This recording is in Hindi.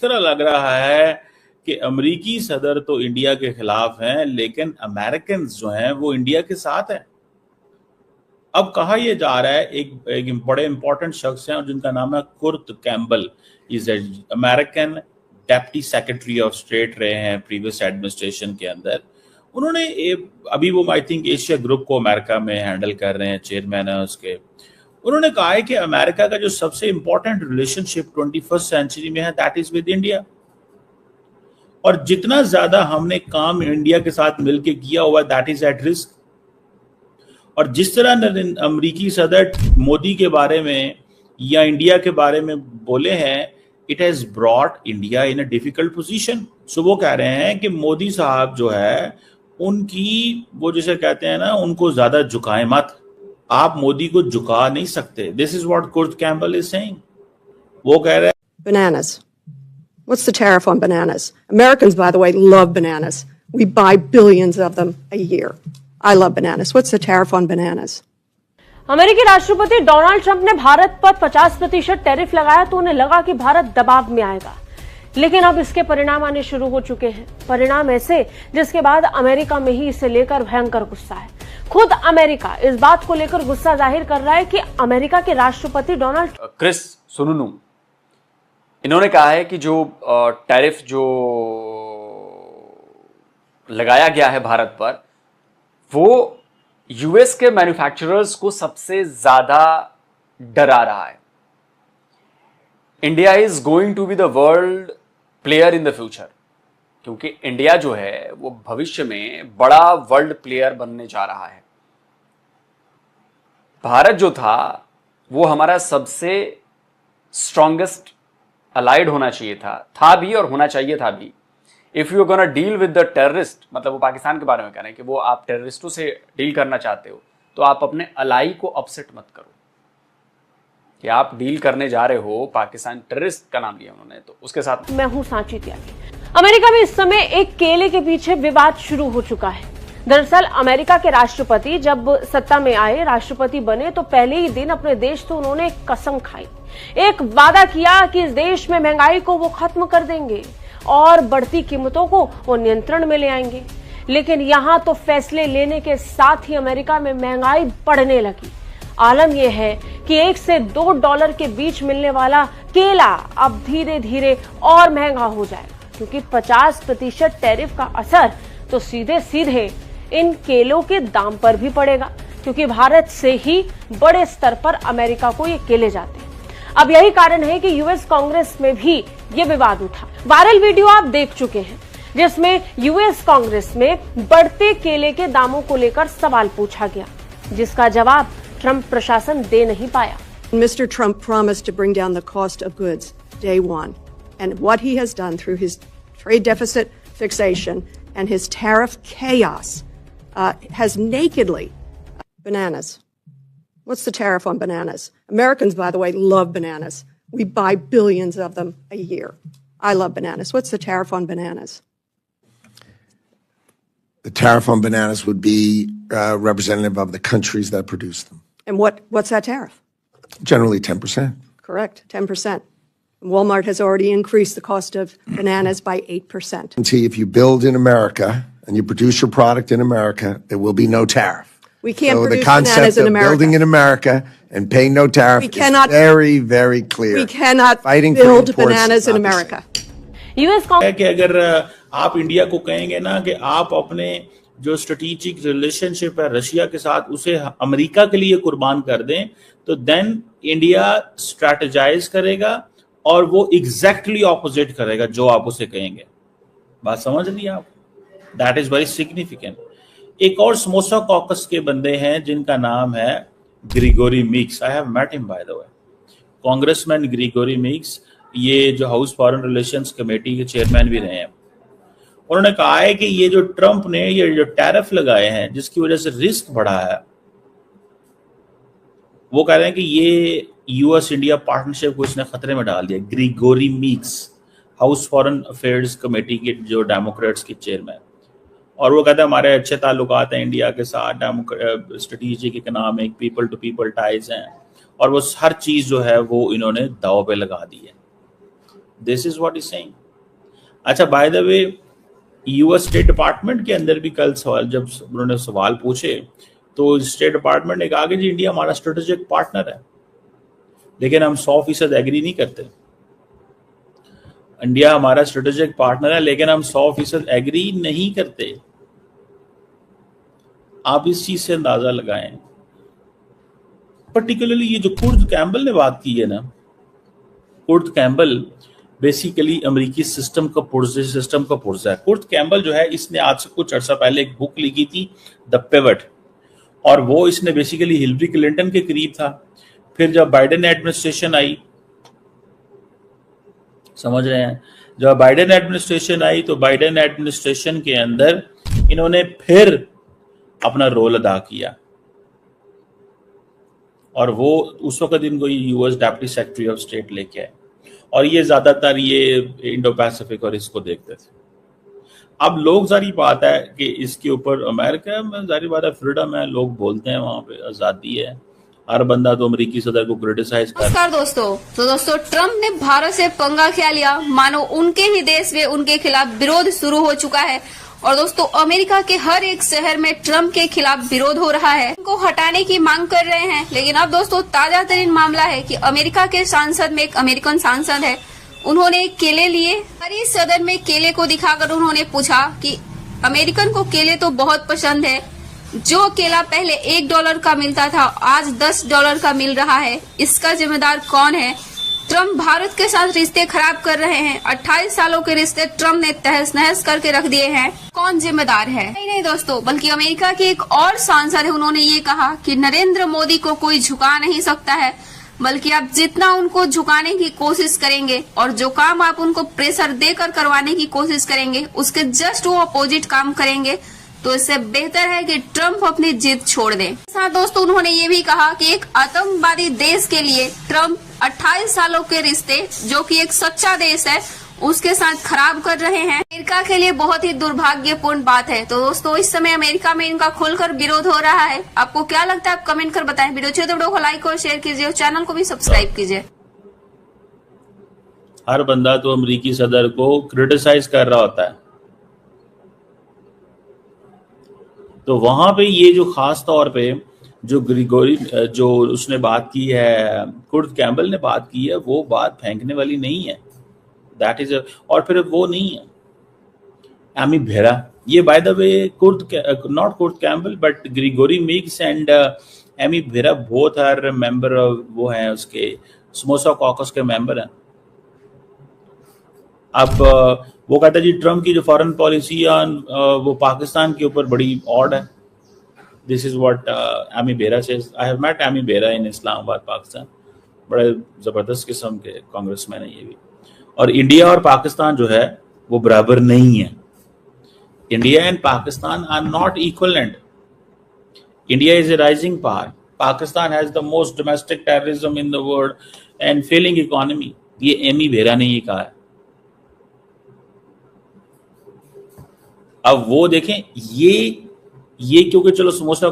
तरह लग रहा है कि अमेरिकी सदर तो इंडिया के खिलाफ हैं, लेकिन अमेरिकन जो हैं वो इंडिया के साथ हैं। अब कहा यह जा रहा है, एक बड़े इंपॉर्टेंट शख्स हैं और जिनका नाम है Kurt Campbell, is American deputy secretary of state रहे हैं प्रीवियस एडमिनिस्ट्रेशन के अंदर। उन्होंने अभी वो आई थिंक एशिया ग्रुप को अमेरिका में हैंडल कर रहे हैं, चेयरमैन है उसके। उन्होंने कहा है कि अमेरिका का जो सबसे इंपॉर्टेंट रिलेशनशिप 21st सेंचुरी में है दैट इज विद इंडिया, और जितना ज्यादा हमने काम इंडिया के साथ मिलकर किया हुआ दैट इज एट रिस्क। और जिस तरह अमेरिकी सदर मोदी के बारे में या इंडिया के बारे में बोले हैं, it has brought India in a difficult position. So वो कह रहे हैं कि मोदी साहब जो है उनकी, वो जैसे कहते हैं ना, उनको ज्यादा झुकाए मत, आप मोदी को झुका नहीं सकते। This is what Kurt Campbell is saying. वो कह रहे हैं bananas. What's the tariff on bananas? Americans, by the way, love bananas. We buy billions of them a year. I love bananas. What's the tariff on bananas? अमेरिकी राष्ट्रपति डोनाल्ड ट्रंप ने भारत पर 50% टैरिफ लगाया तो उन्हें लगा कि भारत दबाव में आएगा, लेकिन अब इसके परिणाम आने शुरू हो चुके हैं। परिणाम ऐसे जिसके बाद अमेरिका में ही इसे लेकर भयंकर गुस्सा है। खुद अमेरिका इस बात को लेकर गुस्सा जाहिर कर रहा है कि अमेरिका के राष्ट्रपति डोनाल्ड क्रिस सुनूनू, इन्होंने कहा है कि जो टैरिफ जो लगाया गया है भारत पर, वो यूएस के मैन्युफैक्चरर्स को सबसे ज्यादा डरा रहा है। India is going to be the world player in the future, क्योंकि इंडिया जो है वो भविष्य में बड़ा वर्ल्ड प्लेयर बनने जा रहा है। भारत जो था वो हमारा सबसे स्ट्रॉन्गेस्ट अलाइड होना चाहिए था भी और होना चाहिए था भी। If you gonna deal with the terrorist, मतलब वो पाकिस्तान के बारे में कह रहे हैं कि वो आप टेररिस्टों से डील करना चाहते हो, तो आप अपने अलाई को अपसेट मत करो कि आप डील करने जा रहे हो। पाकिस्तान टेररिस्ट का नाम लिया उन्होंने, तो उसके साथ मैं हूं सांची त्यागी। अमेरिका में इस समय एक केले के पीछे विवाद शुरू हो चुका है। दरअसल अमेरिका के राष्ट्रपति जब सत्ता में आए, राष्ट्रपति बने, तो पहले ही दिन अपने देश से उन्होंने एक कसम खाई, एक वादा किया कि इस देश में महंगाई को वो खत्म कर देंगे और बढ़ती कीमतों को वो नियंत्रण में ले आएंगे। लेकिन यहां तो फैसले लेने के साथ ही अमेरिका में महंगाई बढ़ने लगी। आलम यह है कि $1 से $2 के बीच मिलने वाला केला अब धीरे धीरे और महंगा हो जाएगा, क्योंकि 50% टैरिफ का असर तो सीधे सीधे इन केलों के दाम पर भी पड़ेगा, क्योंकि भारत से ही बड़े स्तर पर अमेरिका को ये केले जाते हैं। अब यही कारण है कि यूएस कांग्रेस में भी ये विवाद उठा। वायरल वीडियो आप देख चुके हैं जिसमें यूएस कांग्रेस में बढ़ते केले के दामों को लेकर सवाल पूछा गया, जिसका जवाब ट्रंप प्रशासन दे नहीं पाया। Mr. Trump promised to bring down the cost of goods day one, and what he has done through his trade deficit fixation and his tariff chaos has nakedly bananas. What's the tariff on bananas? Americans, by the way, love bananas. We buy billions of them a year. I love bananas. What's the tariff on bananas? The tariff on bananas would be representative of the countries that produce them. And what's that tariff? Generally 10%. Correct, 10%. Walmart has already increased the cost of bananas by 8%. And see, if you build in America and you produce your product in America, there will be no tariff. We can't so produce the concept bananas in of America. building in America and paying no tariff is very, very clear. We cannot Fighting build for imports bananas in is not the America. US कि अगर आप इंडिया को कहेंगे ना कि आप अपने जो स्ट्रेटेजिक रिलेशनशिप है रशिया के साथ उसे अमेरिका के लिए कुर्बान कर दें, तो देन इंडिया स्ट्रैटेजाइज करेगा और वो एग्जैक्टली ऑपोजिट करेगा जो आप उसे कहेंगे। बात समझ ली आप? That is very significant. एक और समोसा कॉकस के बंदे हैं जिनका नाम है Gregory Meeks. I have met him by the way. Congressman Gregory Meeks, ये जो हाउस फॉरेन रिलेशंस कमेटी के चेयरमैन भी रहे हैं। उन्होंने कहा है कि ये जो ट्रंप ने ये जो टैरिफ लगाए हैं जिसकी वजह से रिस्क बढ़ा है, वो कह रहे हैं कि ये यूएस इंडिया पार्टनरशिप को इसने खतरे में डाल दिया। Gregory Meeks, House Foreign Affairs Committee के जो डेमोक्रेट्स के चेयरमैन, और वो कहते हैं हमारे अच्छे ताल्लुकात हैं इंडिया के साथ, strategic economic people to people ties हैं, और वो हर चीज जो है वो इन्होंने दाव पे लगा दी है। This is what is saying. अच्छा, by the way, US state department के अंदर भी कल सवाल, जब उन्होंने सवाल पूछे तो स्टेट डिपार्टमेंट ने कहा कि जी इंडिया हमारा स्ट्रेटेजिक पार्टनर है, लेकिन हम 100% एग्री नहीं करते। इंडिया हमारा स्ट्रेटेजिक पार्टनर है, लेकिन हम 100% एग्री नहीं करते। आप इस चीज से अंदाजा लगाएं। पर्टिकुलरली ये जो कुर्ट कैम्बल ने बात की है ना, कुर्ट कैम्बल बेसिकली अमेरिकी सिस्टम का पुर्जा है। कुर्ट कैम्बल जो है, इसने आज से कुछ अर्सा पहले एक बुक लिखी थी, द पिवट, और वो इसने बेसिकली हिलरी क्लिंटन के करीब था। फिर जब बाइडेन एडमिनिस्ट्रेशन आई, समझ रहे हैं, जब बाइडेन एडमिनिस्ट्रेशन आई तो बाइडेन एडमिनिस्ट्रेशन के अंदर इन्होंने फिर अपना रोल अदा किया, और वो उस वक्त इनको US deputy secretary of state लेके आए, और ये ज्यादातर ये इंडो पैसिफिक और इसको देखते थे। अब लोग, सारी बात है कि इसके ऊपर अमेरिका में जारी बात है, फ्रीडम है, लोग बोलते हैं, वहां पे आजादी है, हर बंदा तो अमेरिकी सदर को क्रिटिसाइज कर। नमस्कार दोस्तों, ट्रम्प ने भारत से पंगा क्या लिया, मानो उनके ही देश में उनके खिलाफ विरोध शुरू हो चुका है। और दोस्तों, अमेरिका के हर एक शहर में ट्रम्प के खिलाफ विरोध हो रहा है, उनको हटाने की मांग कर रहे हैं। लेकिन अब दोस्तों, ताजा तरीन मामला है कि अमेरिका के सांसद में एक अमेरिकन सांसद है, उन्होंने केले लिए, हरी सदन में केले को दिखाकर उन्होंने पूछा कि अमेरिकन को केले तो बहुत पसंद है, जो केला पहले $1 का मिलता था आज $10 का मिल रहा है, इसका जिम्मेदार कौन है? ट्रम्प भारत के साथ रिश्ते खराब कर रहे हैं, 28 सालों के रिश्ते ट्रम्प ने तहस नहस करके रख दिए हैं, कौन जिम्मेदार है? नहीं दोस्तों, बल्कि अमेरिका के एक और सांसद है, उन्होंने ये कहा कि नरेंद्र मोदी को कोई झुका नहीं सकता है, बल्कि आप जितना उनको झुकाने की कोशिश करेंगे और जो काम आप उनको प्रेशर देकर करवाने की कोशिश करेंगे, उसके जस्ट वो अपोजिट काम करेंगे, तो इससे बेहतर है कि ट्रम्प अपनी जिद छोड़ दें। साथ दोस्तों, उन्होंने ये भी कहा कि एक आतंकवादी देश के लिए ट्रम्प 28 सालों के रिश्ते, जो कि एक सच्चा देश है, उसके साथ खराब कर रहे हैं। अमेरिका के लिए बहुत ही दुर्भाग्यपूर्ण बात है। तो दोस्तों, इस समय अमेरिका में इनका खुलकर विरोध हो रहा है। आपको क्या लगता है, आप कमेंट कर बताएं। वीडियो अच्छी तो वीडियो को लाइक और शेयर कीजिए और चैनल को भी सब्सक्राइब कीजिए। हर बंदा तो अमेरिकी सदर को क्रिटिसाइज कर रहा होता है, तो वहां पे ये जो खास तौर पे जो ग्रिगोरी, जो उसने बात की है, कुर्ट कैम्बल ने बात की है, वो बात फेंकने वाली नहीं है। दैट इज, और फिर वो नहीं है एमी बेरा, ये by the way not Kurt Campbell but Gregory Meeks and Ami Bera both are member, वो हैं उसके समोसा कॉकस के मेंबर हैं। अब वो कहता है जी ट्रम्प की जो फॉरेन पॉलिसी है वो पाकिस्तान के ऊपर बड़ी ऑड है। This is what Ami Bera says. I have met Ami Bera in Islamabad, Pakistan. बड़े जबरदस्त किस्म के कांग्रेसमैन है ये भी। और इंडिया और पाकिस्तान जो है वो बराबर नहीं है। India and Pakistan are not equivalent. India is a rising power, Pakistan has the most domestic terrorism in the world and failing economy. ये एमी बेरा ने ये कहा है। अब वो देखें, ये क्योंकि चलो समोसा